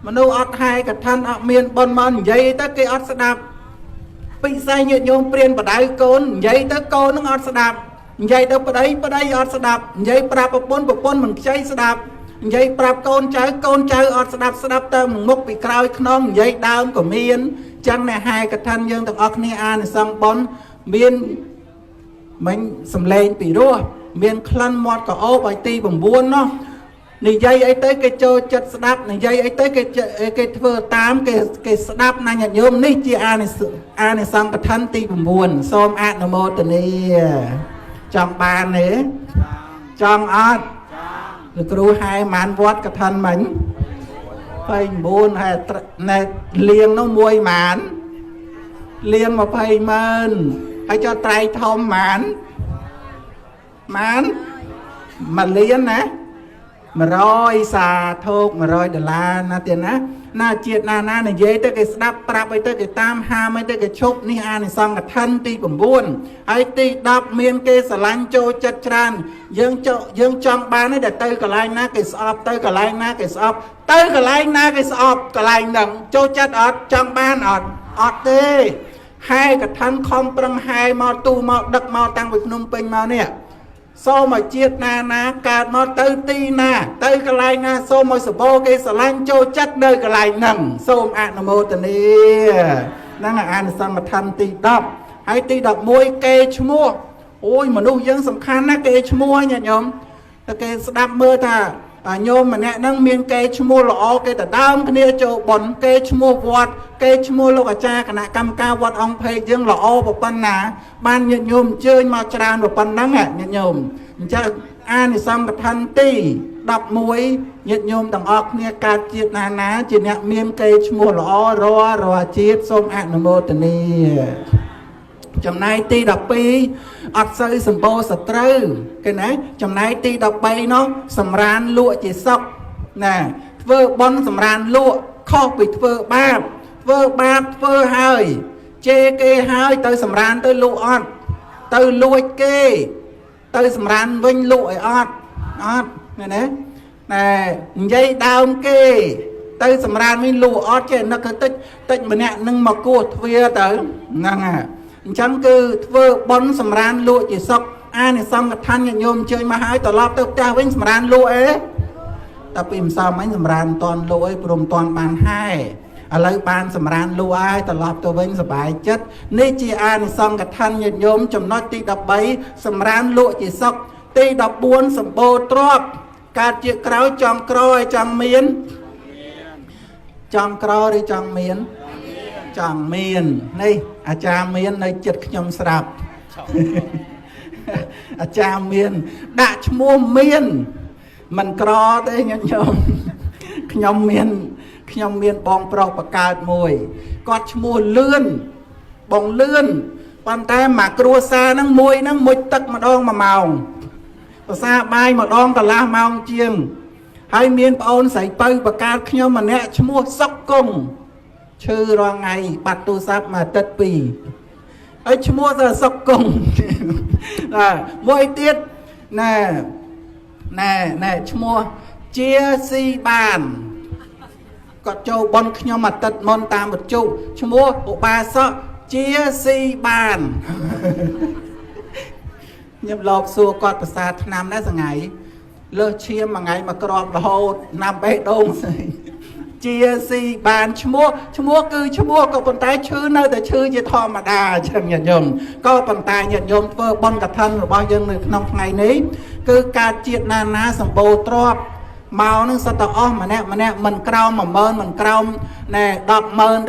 มนุษย์อดหายกระทันอเมียนบนมันยัยเต้ยแกอดสดับปีไซเงียโยมเปลี่ยนปะได้โกนยัยเต้ยโกนนั่งอดสดับยัยเต้ยปะได้อดสดับยัยปราบปนมันใจสดับยัยปราบโกนใจอดสดับเติมมุกปีกลายขนองยัยดาวก็เมียนจังในหายกระทันยังต้องออกนี่อ่านในสังบนเมียนมันสำเร็จปีรัวเมียนคลันมอดก็เอาไปตีผมบุญเนาะนี่ยัยไอ้เต้แกโจจัดสดับนี่ยัยไอ้เต้แกเฟื่อตามแกสดับนายโยมนี่จีอาในสังกทันตีผมบุญส้มอะนโมตนีจองบานเนี่ยจองอัดหรือครูให้มันวัดกทันมันไปบุญให้ในเลี้ยงน้องมวยหมันเลี้ยงมาไปมันให้cho trai thom mãn mà liên nè mà rồi xà thốt mà rồi đờ la na tiền á na chiết na này dễ tới cái đắp trap tới cái tam ham tới cái chốt ní an này xong cái thân ti bẩm buồn ai ti đắp miên kê sờ lanh trôi chật tràn dương trong ba này để tới cái line na cái sọp tới cái line na cái sọp tới cái line na cái sọp cái line đằng trôi chật ọt trong ban ọt tê hai cái thân không prang hai mò tu mò đập mò tăng với nông pin mò nè sau mà chiết na cạt mò tới ti na tới cái line na sau mà sờ bô cái sờ lanh trôi chật nơi cái line nằng sau ăn nam mô tần đi năng là ăn xong mà thân ti đập hay ti đập môi kê chmua ôi mà nuôi dân sầm khăn na kê chmua nha nhom kê đập mưa ta nhôm mà nè năng miên kê chmua lọ kê ta đam cái nia cho bẩn kê chmua vọt kê chmua lô cả cha cả nè cam cao vọt ông phê dân lọ một pan nà ban nhện nhôm chơi mà tràn một pan nắng à nhện nhôm cha an thì xong cái thân ti đập muối nhện nhôm đằng ọc nia cà chiết ná chỉ nè miên kê chmua lọ rò chiết xôm ăn nam mô tần ni chấm này ti đập pi ọt sơi sầm bô sập trư cái này chấm này ti đập bay nó sầm ran lụa chỉ sọc nè vơ bon sầm ran lụa kho bị vơ ba hơi chê kê hơi tới sầm ran tới lụa ọt tới lụa kê tới sầm ran vinh lụa ọt này nè dây đau kê tới sầm ran vinh lụa ọt chứ nó cứ tích mà nè nâng mà cua thuê tới năng à chẳng cứ vơ bón sầm ran lụa chỉ sọc ai này xong cái thanh nhận nhôm chơi mà hai tờ lọp tới cha với sầm ran lụa ấy ta tìm sao mấy sầm ran toàn lụa ấy gồm toàn bàn hai lấy bàn sầm ran lụa ai tờ lọp tới với sầm bài chất nên chỉ ai này xong cái thanh nhận nhôm chấm nói ti đập bấy sầm ran lụa chỉ sọc ti đập buôn sầm bô trọp cà chiếc kéo trong croi trong miến trong croi đi trong miến chẳng miền này cha miền này chật nhom sạp cha miền đã mua miền mình cò thế nhom miền bong pro bạc cát mùi có mua lươn bong lươn bàn tay mà cua xa năng mùi tật mà đong mà màu xa bay mà đong cả la màu chiêng hai miền ôn sấy bay bạc cát nhom mà nè mua sóc cùng chư ra ngày bắt tu sắp mà tất bì ấy chú mua giờ sọc cùng mỗi tiết nè chú mua chia si bàn có châu bon nhau mà tật môn ta một chú mua bộ ba sọ chia si bàn nhập lọc xua con bà xa năm đã ngày lơ chia mà ngày mà crop là hồ năm bê đông chia si bàn chú mua có bàn tay chư nơi để chư như thò mà đà chẳng nhận nhầm có bàn tay nhận nhầm vơ bon cả thân của bao nhiêu người trong ngày ní cứ ca chiết na sầm bồ trọp màu nó sao tao mà nè mình cao mà mơn mình cao nè đập mơn